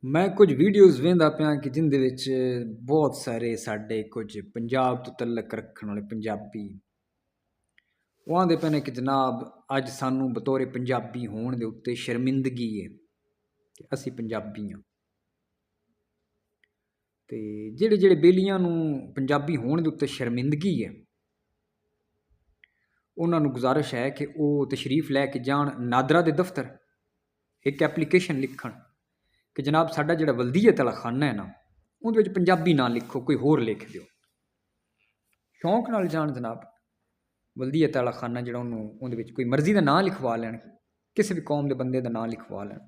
ਮੈਂ ਕੁਝ ਵੀਡੀਓਜ਼ ਵੇਖਦਾ ਪਿਆ ਕਿ ਜਿੰਦੇ ਵਿੱਚ ਬਹੁਤ ਸਾਰੇ ਸਾਡੇ ਕੁਝ ਪੰਜਾਬ ਤੋਂ ਤਲਕ ਰੱਖਣ ਵਾਲੇ ਪੰਜਾਬੀ ਉਹ ਆਂਦੇ ਪਏ ਨੇ ਕਿ ਜਨਾਬ ਅੱਜ ਸਾਨੂੰ ਬਤੌਰੇ ਪੰਜਾਬੀ ਹੋਣ ਦੇ ਉੱਤੇ ਸ਼ਰਮਿੰਦਗੀ ਹੈ ਕਿ ਅਸੀਂ ਪੰਜਾਬੀ ਹਾਂ। ਤੇ ਜਿਹੜੇ ਜਿਹੜੇ ਬੇਲੀਆਂ ਨੂੰ ਪੰਜਾਬੀ ਹੋਣ ਦੇ ਉੱਤੇ ਸ਼ਰਮਿੰਦਗੀ ਹੈ ਉਹਨਾਂ ਨੂੰ ਗੁਜ਼ਾਰਿਸ਼ ਹੈ ਕਿ ਉਹ ਤਸ਼ਰੀਫ ਲੈ ਕੇ ਜਾਣ ਨਾਦਰਾ ਦੇ ਦਫ਼ਤਰ, ਇੱਕ ਐਪਲੀਕੇਸ਼ਨ ਲਿਖਣ ਕਿ ਜਨਾਬ ਸਾਡਾ ਜਿਹੜਾ ਵਲਦੀਅਤ ਵਾਲਾ ਖਾਨਾ ਹੈ ਨਾ ਉਹਦੇ ਵਿੱਚ ਪੰਜਾਬੀ ਨਾ ਲਿਖੋ, ਕੋਈ ਹੋਰ ਲਿਖ ਦਿਓ। ਸ਼ੌਂਕ ਨਾਲ ਜਾਣ ਜਨਾਬ, ਵਲਦੀਅਤ ਵਾਲਾ ਖਾਨਾ ਜਿਹੜਾ ਉਹਦੇ ਵਿੱਚ ਕੋਈ ਮਰਜ਼ੀ ਦਾ ਨਾਂ ਲਿਖਵਾ ਲੈਣ, ਕਿਸੇ ਵੀ ਕੌਮ ਦੇ ਬੰਦੇ ਦਾ ਨਾਂ ਲਿਖਵਾ ਲੈਣ।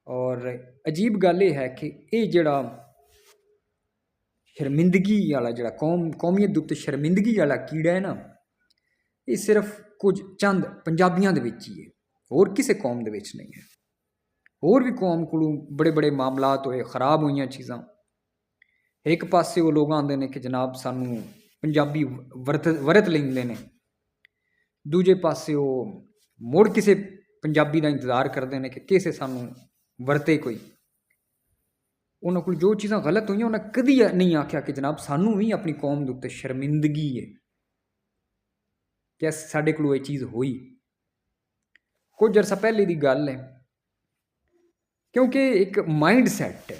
ਔਰ ਅਜੀਬ ਗੱਲ ਇਹ ਹੈ ਕਿ ਇਹ ਜਿਹੜਾ ਸ਼ਰਮਿੰਦਗੀ ਵਾਲਾ ਜਿਹੜਾ ਕੌਮੀਅਤ ਦੇ ਉੱਤੇ ਸ਼ਰਮਿੰਦਗੀ ਵਾਲਾ ਕੀੜਾ ਹੈ ਨਾ, ਇਹ ਸਿਰਫ ਕੁਝ ਚੰਦ ਪੰਜਾਬੀਆਂ ਦੇ ਵਿੱਚ ਹੀ ਹੈ, ਹੋਰ ਕਿਸੇ ਕੌਮ ਦੇ ਵਿੱਚ ਨਹੀਂ ਹੈ। ਹੋਰ ਵੀ ਕੌਮ ਕੋਲੋਂ ਬੜੇ ਬੜੇ ਮਾਮਲਾਤ ਹੋਏ, ਖਰਾਬ ਹੋਈਆਂ ਚੀਜ਼ਾਂ। ਇੱਕ ਪਾਸੇ ਉਹ ਲੋਕ ਆਉਂਦੇ ਨੇ ਕਿ ਜਨਾਬ ਸਾਨੂੰ ਪੰਜਾਬੀ ਵਰਤ ਲੈਂਦੇ ਨੇ, ਦੂਜੇ ਪਾਸੇ ਉਹ ਮੁੜ ਕਿਸੇ ਪੰਜਾਬੀ ਦਾ ਇੰਤਜ਼ਾਰ ਕਰਦੇ ਨੇ ਕਿ ਕਿਸੇ ਸਾਨੂੰ ਵਰਤੇ ਕੋਈ। ਉਹਨਾਂ ਕੋਲ ਜੋ ਚੀਜ਼ਾਂ ਗਲਤ ਹੋਈਆਂ ਉਹਨਾਂ ਕਦੀ ਨਹੀਂ ਆਖਿਆ ਕਿ ਜਨਾਬ ਸਾਨੂੰ ਵੀ ਆਪਣੀ ਕੌਮ ਦੇ ਉੱਤੇ ਸ਼ਰਮਿੰਦਗੀ ਹੈ ਕਿ ਸਾਡੇ ਕੋਲ ਇਹ ਚੀਜ਼ ਹੋਈ। ਕੁਝ ਅਰਸਾ ਪਹਿਲੇ ਦੀ ਗੱਲ ਹੈ, ਕਿਉਂਕਿ ਇੱਕ ਮਾਈਂਡ ਸੈੱਟ ਹੈ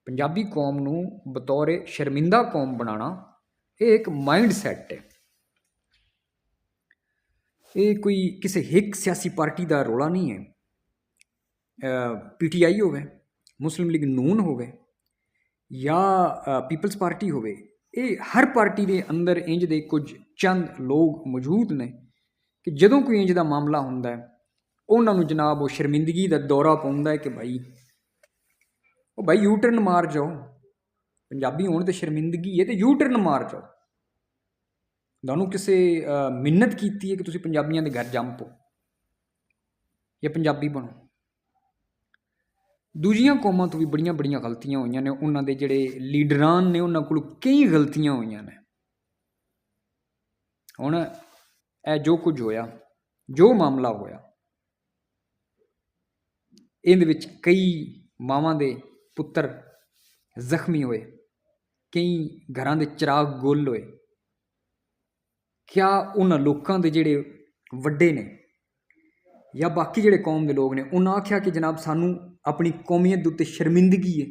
ਪੰਜਾਬੀ ਕੌਮ ਨੂੰ ਬਤੌਰੇ ਸ਼ਰਮਿੰਦਾ ਕੌਮ ਬਣਾਉਣਾ, ਇਹ ਇੱਕ ਮਾਈਂਡ ਸੈੱਟ ਹੈ। ਇਹ ਕੋਈ ਕਿਸੇ ਇੱਕ ਸਿਆਸੀ ਪਾਰਟੀ ਦਾ ਰੌਲਾ ਨਹੀਂ ਹੈ। PTI ਹੋਵੇ, ਮੁਸਲਿਮ ਲੀਗ ਨੂਨ ਹੋਵੇ ਜਾਂ ਪੀਪਲਸ ਪਾਰਟੀ ਹੋਵੇ, ਇਹ ਹਰ ਪਾਰਟੀ ਦੇ ਅੰਦਰ ਇੰਜ ਦੇ ਕੁਝ ਚੰਦ ਲੋਕ ਮੌਜੂਦ ਨੇ ਕਿ ਜਦੋਂ ਕੋਈ ਇੰਜ ਦਾ ਮਾਮਲਾ ਹੁੰਦਾ ਹੈ ਉਹਨਾਂ ਨੂੰ ਜਨਾਬ ਉਹ ਸ਼ਰਮਿੰਦਗੀ ਦਾ ਦੌਰਾ ਪਾਉਂਦਾ ਹੈ ਕਿ ਭਾਈ ਯੂ ਟਰਨ ਮਾਰ ਜਾਓ, ਪੰਜਾਬੀ ਹੋਣ ਤੇ ਸ਼ਰਮਿੰਦਗੀ ਹੈ ਤੇ ਯੂ ਟਰਨ ਮਾਰ ਜਾਓ। ਤੁਹਾਨੂੰ ਕਿਸੇ ਮਿੰਨਤ ਕੀਤੀ ਹੈ ਕਿ ਤੁਸੀਂ ਪੰਜਾਬੀਆਂ ਦੇ ਘਰ ਜੰਮ ਪਓ ਜਾਂ ਪੰਜਾਬੀ ਬਣੋ। ਦੂਜੀਆਂ ਕੌਮਾਂ ਤੋਂ ਵੀ ਬੜੀਆਂ ਬੜੀਆਂ ਗਲਤੀਆਂ ਹੋਈਆਂ ਨੇ, ਉਹਨਾਂ ਦੇ ਜਿਹੜੇ ਲੀਡਰਾਂ ਨੇ ਉਹਨਾਂ ਕੋਲ ਕਈ ਗਲਤੀਆਂ ਹੋਈਆਂ ਨੇ। ਹੁਣ ਇਹ ਜੋ ਕੁਝ ਹੋਇਆ, ਜੋ ਮਾਮਲਾ ਹੋਇਆ, ਇਹਦੇ ਵਿੱਚ ਕਈ ਮਾਵਾਂ ਦੇ ਪੁੱਤਰ ਜ਼ਖਮੀ ਹੋਏ, ਕਈ ਘਰਾਂ ਦੇ ਚਿਰਾਗ ਗੁੱਲ ਹੋਏ। ਕਿਆ ਉਹਨਾਂ ਲੋਕਾਂ ਦੇ ਜਿਹੜੇ ਵੱਡੇ ਨੇ ਜਾਂ ਬਾਕੀ ਜਿਹੜੇ ਕੌਮ ਦੇ ਲੋਕ ਨੇ ਉਹਨਾਂ ਆਖਿਆ ਕਿ ਜਨਾਬ ਸਾਨੂੰ ਆਪਣੀ ਕੌਮੀਅਤ ਦੇ ਉੱਤੇ ਸ਼ਰਮਿੰਦਗੀ ਹੈ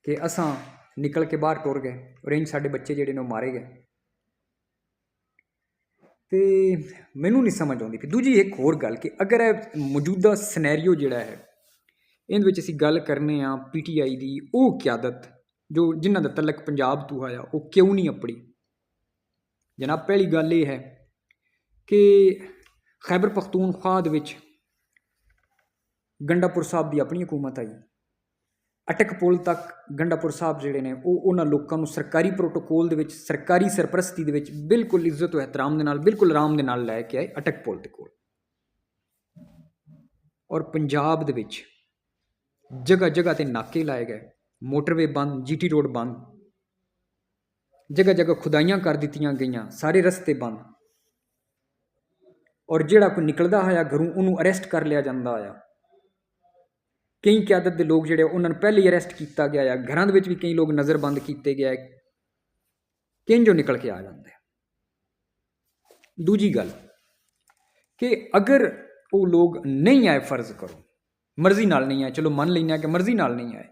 ਕਿ ਅਸਾਂ ਨਿਕਲ ਕੇ ਬਾਹਰ ਟੁਰ ਗਏ ਔਰ ਇੰਜ ਸਾਡੇ ਬੱਚੇ ਜਿਹੜੇ ਨੇ ਉਹ ਮਾਰੇ ਗਏ? ਤੇ ਮੈਨੂੰ ਨਹੀਂ ਸਮਝ ਆਉਂਦੀ। ਫਿਰ ਦੂਜੀ ਇੱਕ ਹੋਰ ਗੱਲ ਕਿ ਅਗਰ ਇਹ ਮੌਜੂਦਾ ਸਿਨੈਰੀਓ ਜਿਹੜਾ ਹੈ ਇਹਦੇ ਵਿੱਚ ਅਸੀਂ ਗੱਲ ਕਰਨੇ ਆ PTI ਦੀ ਉਹ ਕਿਆਦਤ ਜੋ ਜਿਨ੍ਹਾਂ ਦਾ ਤਲਕ ਪੰਜਾਬ ਤੋਂ ਆਇਆ, ਉਹ ਕਿਉਂ ਨਹੀਂ ਅਪੜੀ? ਜਨਾਬ ਪਹਿਲੀ ਗੱਲ ਇਹ ਹੈ ਕਿ ਖੈਬਰ ਪਖਤੂਨਖਵਾ ਦੇ ਵਿੱਚ ਗੰਡਾਪੁਰ ਸਾਹਿਬ ਦੀ ਆਪਣੀ ਹਕੂਮਤ ਆਈ। ਅਟਕ ਪੁਲ ਤੱਕ ਗੰਡਾਪੁਰ ਸਾਹਿਬ ਜਿਹੜੇ ਨੇ ਉਹ ਉਹਨਾਂ ਲੋਕਾਂ ਨੂੰ ਸਰਕਾਰੀ ਪ੍ਰੋਟੋਕੋਲ ਦੇ ਵਿੱਚ, ਸਰਕਾਰੀ ਸਰਪ੍ਰਸਤੀ ਦੇ ਵਿੱਚ ਬਿਲਕੁਲ ਇੱਜ਼ਤ ਤੇ ਇਹਤਰਾਮ ਦੇ ਨਾਲ, ਬਿਲਕੁਲ ਆਰਾਮ ਦੇ ਨਾਲ ਲੈ ਕੇ ਆਏ ਅਟਕ ਪੁਲ ਦੇ ਕੋਲ। ਔਰ ਪੰਜਾਬ ਦੇ ਵਿੱਚ ਜਗ੍ਹਾ ਜਗ੍ਹਾ ਤੇ ਨਾਕੇ ਲਾਏ ਗਏ, ਮੋਟਰਵੇ ਬੰਦ, GT ਰੋਡ ਬੰਦ, ਜਗ੍ਹਾ ਜਗ੍ਹਾ ਖੁਦਾਈਆਂ ਕਰ ਦਿੱਤੀਆਂ ਗਈਆਂ, ਸਾਰੇ ਰਸਤੇ ਬੰਦ। ਔਰ ਜਿਹੜਾ ਕੋਈ ਨਿਕਲਦਾ ਹੋਇਆ ਘਰੋਂ ਉਹਨੂੰ ਅਰੈਸਟ ਕਰ ਲਿਆ ਜਾਂਦਾ ਹੋਇਆ। ਕਈ ਕਿਆਦਤ ਦੇ ਲੋਕ ਜਿਹੜੇ ਉਹਨਾਂ ਨੂੰ ਪਹਿਲੇ ਹੀ ਅਰੈਸਟ ਕੀਤਾ ਗਿਆ ਆ, ਘਰਾਂ ਦੇ ਵਿੱਚ ਵੀ ਕਈ ਲੋਕ ਨਜ਼ਰਬੰਦ ਕੀਤੇ ਗਏ, ਕਿੰਜੋ ਨਿਕਲ ਕੇ ਆ ਜਾਂਦੇ। ਦੂਜੀ ਗੱਲ ਕਿ ਅਗਰ ਉਹ ਲੋਕ ਨਹੀਂ ਆਏ, ਫਰਜ਼ ਕਰੋ ਮਰਜ਼ੀ ਨਾਲ ਨਹੀਂ ਆਏ, ਚਲੋ ਮੰਨ ਲੈਂਦੇ ਹਾਂ ਕਿ ਮਰਜ਼ੀ ਨਾਲ ਨਹੀਂ ਆਏ,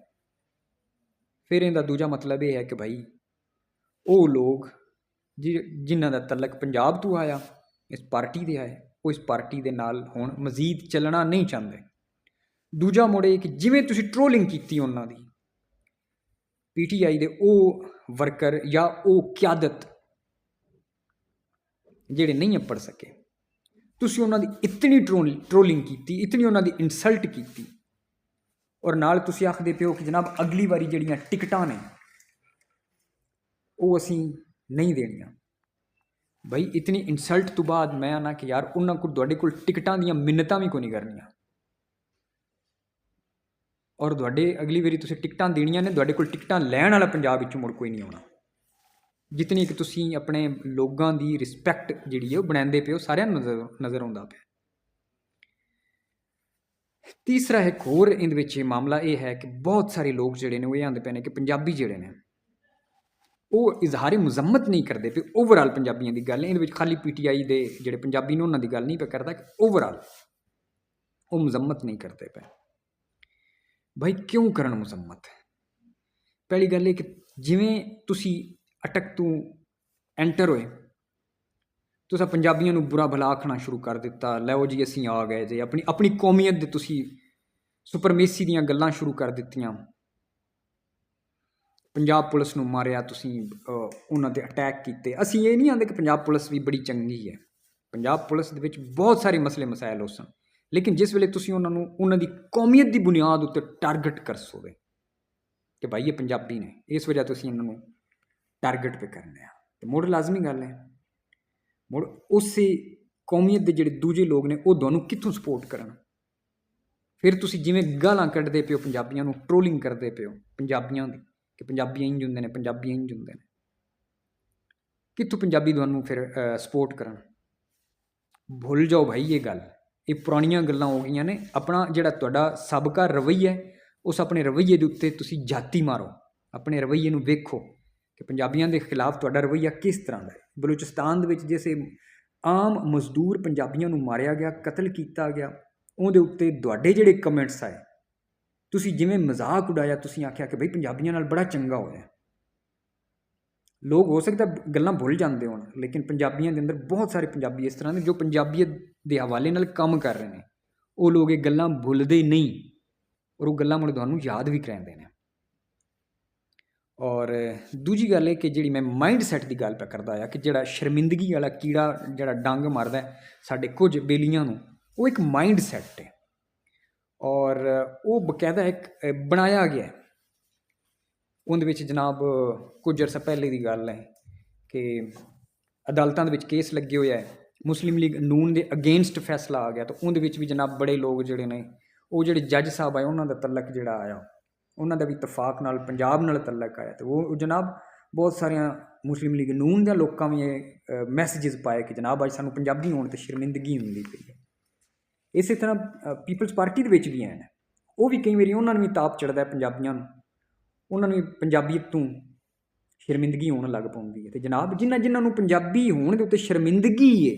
ਫਿਰ ਇਹਦਾ ਦੂਜਾ ਮਤਲਬ ਇਹ ਹੈ ਕਿ ਭਾਈ ਉਹ ਲੋਕ ਜਿਨ੍ਹਾਂ ਦਾ ਤਲਕ ਪੰਜਾਬ ਤੋਂ ਆਇਆ, ਇਸ ਪਾਰਟੀ ਦੇ ਆਏ, ਉਹ ਇਸ ਪਾਰਟੀ ਦੇ ਨਾਲ ਹੁਣ ਮਜ਼ੀਦ ਚੱਲਣਾ ਨਹੀਂ ਚਾਹੁੰਦੇ। ਦੂਜਾ ਮੋੜੇ ਕਿ ਜਿਵੇਂ ਤੁਸੀਂ ਟਰੋਲਿੰਗ ਕੀਤੀ ਉਹਨਾਂ ਦੀ, PTI ਦੇ ਉਹ ਵਰਕਰ ਜਾਂ ਉਹ ਕਿਆਦਤ ਜਿਹੜੇ ਨਹੀਂ ਪੜ੍ਹ ਸਕੇ, ਤੁਸੀਂ ਉਹਨਾਂ ਦੀ ਇਤਨੀ ਟਰੋਲਿੰਗ ਕੀਤੀ, ਇਤਨੀ ਉਹਨਾਂ ਦੀ ਇਨਸਲਟ ਕੀਤੀ, ਔਰ ਨਾਲ ਤੁਸੀਂ ਆਖਦੇ ਪਿਓ ਕਿ ਜਨਾਬ ਅਗਲੀ ਵਾਰੀ ਜਿਹੜੀਆਂ ਟਿਕਟਾਂ ਨੇ ਉਹ ਅਸੀਂ ਨਹੀਂ ਦੇਣੀਆਂ। ਭਾਈ ਇਤਨੀ ਇਨਸਲਟ ਤੋਂ ਬਾਅਦ ਮੈਂ ਆਣਾ ਕਿ ਯਾਰ ਉਹਨਾਂ ਕੋਲ ਤੁਹਾਡੇ ਕੋਲ ਟਿਕਟਾਂ ਦੀਆਂ ਮਿੰਨਤਾਂ ਵੀ ਕੋਈ ਨਹੀਂ ਕਰਨੀਆਂ, ਔਰ ਤੁਹਾਡੇ ਅਗਲੀ ਵਾਰੀ ਤੁਸੀਂ ਟਿਕਟਾਂ ਦੇਣੀਆਂ ਨੇ, ਤੁਹਾਡੇ ਕੋਲ ਟਿਕਟਾਂ ਲੈਣ ਵਾਲਾ ਪੰਜਾਬ ਵਿੱਚੋਂ ਮੁੜ ਕੋਈ ਨਹੀਂ ਆਉਣਾ। ਜਿਤਨੀ ਕਿ ਤੁਸੀਂ ਆਪਣੇ ਲੋਕਾਂ ਦੀ ਰਿਸਪੈਕਟ ਜਿਹੜੀ ਹੈ ਉਹ ਬਣਾਉਂਦੇ ਪਿਓ, ਸਾਰਿਆਂ ਨੂੰ ਨਜ਼ਰ ਆਉਂਦਾ ਪਿਆ। ਤੀਸਰਾ ਇੱਕ ਹੋਰ ਇਹਦੇ ਵਿੱਚ ਮਾਮਲਾ ਇਹ ਹੈ ਕਿ ਬਹੁਤ ਸਾਰੇ ਲੋਕ ਜਿਹੜੇ ਨੇ ਉਹ ਇਹ ਆਉਂਦੇ ਪਏ ਨੇ ਕਿ ਪੰਜਾਬੀ ਜਿਹੜੇ ਨੇ ਉਹ ਇਜ਼ਹਾਰ ਮੁਜ਼ੰਮਤ ਨਹੀਂ ਕਰਦੇ ਪਏ। ਓਵਰਆਲ ਪੰਜਾਬੀਆਂ ਦੀ ਗੱਲ ਨਹੀਂ, ਇਹਦੇ ਵਿੱਚ ਖਾਲੀ PTI ਦੇ ਜਿਹੜੇ ਪੰਜਾਬੀ ਨੇ ਉਹਨਾਂ ਦੀ ਗੱਲ ਨਹੀਂ ਪਿਆ ਕਰਦਾ ਕਿ ਓਵਰਆਲ ਉਹ ਮੁਜ਼ੰਮਤ ਨਹੀਂ ਕਰਦੇ ਪਏ। ਭਾਈ ਕਿਉਂ ਕਰਨ ਮੁਜ਼ੰਮਤ? ਪਹਿਲੀ ਗੱਲ ਇਹ ਕਿ ਜਿਵੇਂ ਤੁਸੀਂ ਅਟਕ ਤੋਂ ਐਂਟਰ ਹੋਏ, ਤੁਸੀਂ ਪੰਜਾਬੀਆਂ ਨੂੰ ਬੁਰਾ ਭਲਾ ਆਖਣਾ ਸ਼ੁਰੂ ਕਰ ਦਿੱਤਾ, ਲਓ ਜੀ ਅਸੀਂ ਆ ਗਏ ਜੇ, ਆਪਣੀ ਕੌਮੀਅਤ ਦੇ ਤੁਸੀਂ ਸੁਪਰਮੇਸੀ ਦੀਆਂ ਗੱਲਾਂ ਸ਼ੁਰੂ ਕਰ ਦਿੱਤੀਆਂ। ਪੰਜਾਬ ਪੁਲਿਸ ਨੂੰ ਮਾਰਿਆ ਤੁਸੀਂ, ਉਹਨਾਂ 'ਤੇ ਅਟੈਕ ਕੀਤੇ। ਅਸੀਂ ਇਹ ਨਹੀਂ ਆਂਦੇ ਕਿ ਪੰਜਾਬ ਪੁਲਿਸ ਵੀ ਬੜੀ ਚੰਗੀ ਹੈ, ਪੰਜਾਬ ਪੁਲਿਸ ਦੇ ਵਿੱਚ ਬਹੁਤ ਸਾਰੇ ਮਸਲੇ ਮਸਾਇਲ ਹੋ ਸਨ, ਲੇਕਿਨ ਜਿਸ ਵੇਲੇ ਤੁਸੀਂ ਉਹਨਾਂ ਦੀ ਕੌਮੀਅਤ ਦੀ ਬੁਨਿਆਦ ਉੱਤੇ ਟਾਰਗੇਟ ਕਰ ਸੋਵੇ ਕਿ ਭਾਈ ਇਹ ਪੰਜਾਬੀ ਨੇ, ਇਸ ਵਜ੍ਹਾ ਤੁਸੀਂ ਇਹਨਾਂ ਨੂੰ ਟਾਰਗੇਟ 'ਤੇ ਕਰਨੇ ਆ, ਅਤੇ ਮੁੜ ਲਾਜ਼ਮੀ ਗੱਲ ਹੈ ਮੁੜ ਉਸੇ ਕੌਮੀਅਤ ਦੇ ਜਿਹੜੇ ਦੂਜੇ ਲੋਕ ਨੇ ਉਹ ਤੁਹਾਨੂੰ ਕਿੱਥੋਂ ਸਪੋਰਟ ਕਰਨ? ਫਿਰ ਤੁਸੀਂ ਜਿਵੇਂ ਗਾਲਾਂ ਕੱਢਦੇ ਪਿਓ ਪੰਜਾਬੀਆਂ ਨੂੰ, ਟ੍ਰੋਲਿੰਗ ਕਰਦੇ ਪਿਓ ਪੰਜਾਬੀਆਂ ਦੀ ਕਿ ਪੰਜਾਬੀ ਇੰਝ ਹੁੰਦੇ ਨੇ, ਪੰਜਾਬੀ ਇੰਝ ਹੁੰਦੇ ਨੇ, ਕਿੱਥੋਂ ਪੰਜਾਬੀ ਤੁਹਾਨੂੰ ਫਿਰ ਸਪੋਰਟ ਕਰਨ? ਭੁੱਲ ਜਾਓ ਭਾਈ ਇਹ ਗੱਲ, ਇਹ ਪੁਰਾਣੀਆਂ ਗੱਲਾਂ ਹੋ ਗਈਆਂ ਨੇ। ਆਪਣਾ ਜਿਹੜਾ ਤੁਹਾਡਾ ਸਾਬਕਾ ਰਵੱਈਆ ਹੈ, ਉਸ ਆਪਣੇ ਰਵੱਈਏ ਦੇ ਉੱਤੇ ਤੁਸੀਂ ਜਾਤੀ ਮਾਰੋ, ਆਪਣੇ ਰਵੱਈਏ ਨੂੰ ਵੇਖੋ ਕਿ ਪੰਜਾਬੀਆਂ ਦੇ ਖਿਲਾਫ ਤੁਹਾਡਾ ਰਵੱਈਆ ਕਿਸ ਤਰ੍ਹਾਂ ਦਾ ਹੈ। ਬਲੂਚਿਸਤਾਨ ਦੇ ਵਿੱਚ ਜਿਸੇ ਆਮ ਮਜ਼ਦੂਰ ਪੰਜਾਬੀਆਂ ਨੂੰ ਮਾਰਿਆ ਗਿਆ, ਕਤਲ ਕੀਤਾ ਗਿਆ, ਉਹਦੇ ਉੱਤੇ ਤੁਹਾਡੇ ਜਿਹੜੇ ਕਮੈਂਟਸ ਆਏ, ਤੁਸੀਂ ਜਿਵੇਂ ਮਜ਼ਾਕ ਉਡਾਇਆ, ਤੁਸੀਂ ਆਖਿਆ ਕਿ ਬਈ ਪੰਜਾਬੀਆਂ ਨਾਲ ਬੜਾ ਚੰਗਾ ਹੋਇਆ। ਲੋਕ ਹੋ ਸਕਦਾ ਗੱਲਾਂ ਭੁੱਲ ਜਾਂਦੇ ਹੋਣ, ਲੇਕਿਨ ਪੰਜਾਬੀਆਂ ਦੇ ਅੰਦਰ ਬਹੁਤ ਸਾਰੇ ਪੰਜਾਬੀ ਇਸ ਤਰ੍ਹਾਂ ਦੇ ਜੋ ਪੰਜਾਬੀਅਤ ਦੇ ਹਵਾਲੇ ਨਾਲ ਕੰਮ ਕਰ ਰਹੇ ਨੇ, ਉਹ ਲੋਕ ਇਹ ਗੱਲਾਂ ਭੁੱਲਦੇ ਨਹੀਂ ਔਰ ਉਹ ਗੱਲਾਂ ਮੁੜ ਤੁਹਾਨੂੰ ਯਾਦ ਵੀ ਕਰਾਉਂਦੇ ਨੇ। ਔਰ ਦੂਜੀ ਗੱਲ ਇਹ ਕਿ ਜਿਹੜੀ ਮੈਂ ਮਾਈਂਡ ਸੈੱਟ ਦੀ ਗੱਲ ਪਿਆ ਕਰਦਾ ਆ ਕਿ ਜਿਹੜਾ ਸ਼ਰਮਿੰਦਗੀ ਵਾਲਾ ਕੀੜਾ ਜਿਹੜਾ ਡੰਗ ਮਾਰਦਾ ਸਾਡੇ ਕੁਝ ਬੇਲੀਆਂ ਨੂੰ, ਉਹ ਇੱਕ ਮਾਈਂਡ ਸੈੱਟ ਹੈ ਔਰ ਉਹ ਬਕਾਇਦਾ ਇੱਕ ਬਣਾਇਆ ਗਿਆ। ਉਹਦੇ ਵਿੱਚ ਜਨਾਬ ਕੁਝ ਅਰਸਾ ਪਹਿਲੇ ਦੀ ਗੱਲ ਹੈ ਕਿ ਅਦਾਲਤਾਂ ਦੇ ਵਿੱਚ ਕੇਸ ਲੱਗੇ ਹੋਇਆ ਹੈ, ਮੁਸਲਿਮ ਲੀਗ ਨੂਨ ਦੇ ਅਗੇਂਸਟ ਫੈਸਲਾ ਆ ਗਿਆ, ਤਾਂ ਉਹਦੇ ਵਿੱਚ ਵੀ ਜਨਾਬ ਬੜੇ ਲੋਕ ਜਿਹੜੇ ਨੇ, ਉਹ ਜਿਹੜੇ ਜੱਜ ਸਾਹਿਬ ਆਏ ਉਹਨਾਂ ਦਾ ਤਲਕ ਜਿਹੜਾ ਆਇਆ, ਉਹਨਾਂ ਦਾ ਵੀ ਇਤਫਾਕ ਨਾਲ ਪੰਜਾਬ ਨਾਲ ਤਲਕ ਆਇਆ, ਅਤੇ ਉਹ ਜਨਾਬ ਬਹੁਤ ਸਾਰੀਆਂ ਮੁਸਲਿਮ ਲੀਗ ਨੂਨ ਦੇ ਲੋਕਾਂ ਵੀ ਇਹ ਮੈਸੇਜਿਸ ਪਾਏ ਕਿ ਜਨਾਬ ਅੱਜ ਸਾਨੂੰ ਪੰਜਾਬੀ ਹੋਣ 'ਤੇ ਸ਼ਰਮਿੰਦਗੀ ਹੁੰਦੀ ਪਈ ਹੈ। ਇਸੇ ਤਰ੍ਹਾਂ ਪੀਪਲਸ ਪਾਰਟੀ ਦੇ ਵਿੱਚ ਵੀ ਹਨ, ਉਹ ਵੀ ਕਈ ਵਾਰੀ ਉਹਨਾਂ ਨੂੰ ਵੀ ਤਾਪ ਚੜ੍ਹਦਾ ਪੰਜਾਬੀਆਂ ਨੂੰ, ਉਹਨਾਂ ਨੂੰ ਪੰਜਾਬੀਅਤ ਤੋਂ ਸ਼ਰਮਿੰਦਗੀ ਹੋਣ ਲੱਗ ਪਾਉਂਦੀ ਹੈ। ਅਤੇ ਜਨਾਬ ਜਿਨ੍ਹਾਂ ਨੂੰ ਪੰਜਾਬੀ ਹੋਣ ਦੇ ਉੱਤੇ ਸ਼ਰਮਿੰਦਗੀ ਹੈ,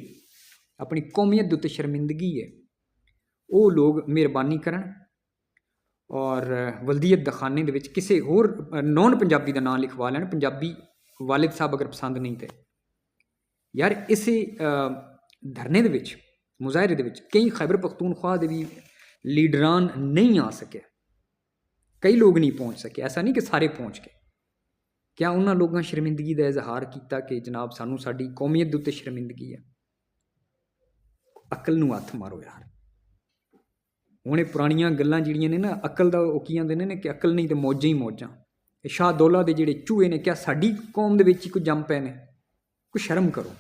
ਆਪਣੀ ਕੌਮੀਅਤ ਦੇ ਉੱਤੇ ਸ਼ਰਮਿੰਦਗੀ ਹੈ, ਉਹ ਲੋਕ ਮਿਹਰਬਾਨੀ ਕਰਨ ਔਰ ਵਲਦੀਅਤ ਦੇ ਖਾਨੇ ਦੇ ਵਿੱਚ ਕਿਸੇ ਹੋਰ ਨੌਨ ਪੰਜਾਬੀ ਦਾ ਨਾਂ ਲਿਖਵਾ ਲੈਣ। ਪੰਜਾਬੀ ਵਾਲਿਦ ਸਾਹਿਬ ਅਗਰ ਪਸੰਦ ਨਹੀਂ ਤੇ ਯਾਰ ਇਸੇ ਧਰਨੇ ਦੇ ਵਿੱਚ, ਮੁਜ਼ਾਹਰੇ ਦੇ ਵਿੱਚ ਕਈ ਖੈਬਰ ਪਖਤੂਨਖਵਾ ਦੇ ਵੀ ਲੀਡਰਾਨ ਨਹੀਂ ਆ ਸਕੇ, ਕਈ ਲੋਕ ਨਹੀਂ ਪਹੁੰਚ ਸਕੇ। ਐਸਾ ਨਹੀਂ ਕਿ ਸਾਰੇ ਪਹੁੰਚ ਗਏ। ਕਿਆ ਉਹਨਾਂ ਲੋਕਾਂ ਸ਼ਰਮਿੰਦਗੀ ਦਾ ਇਜ਼ਹਾਰ ਕੀਤਾ ਕਿ ਜਨਾਬ ਸਾਨੂੰ ਸਾਡੀ ਕੌਮੀਅਤ ਦੇ ਉੱਤੇ ਸ਼ਰਮਿੰਦਗੀ ਹੈ? ਅਕਲ ਨੂੰ ਹੱਥ ਮਾਰੋ ਯਾਰ। ਹੁਣ ਇਹ ਪੁਰਾਣੀਆਂ ਗੱਲਾਂ ਜਿਹੜੀਆਂ ਨੇ ਨਾ, ਅਕਲ ਦਾ ਉਹ ਕੀ ਆਂਦੇ ਨੇ ਕਿ ਅਕਲ ਨਹੀਂ ਤੇ ਮੌਜਾਂ ਹੀ ਮੌਜਾਂ। ਇਹ ਸ਼ਾਹ ਦੌਲਾ ਦੇ ਜਿਹੜੇ ਚੂਹੇ ਨੇ, ਕਿਆ ਸਾਡੀ ਕੌਮ ਦੇ ਵਿੱਚ ਹੀ ਕੋਈ ਜੰਮ ਪਏ ਨੇ? ਕੋਈ ਸ਼ਰਮ ਕਰੋ।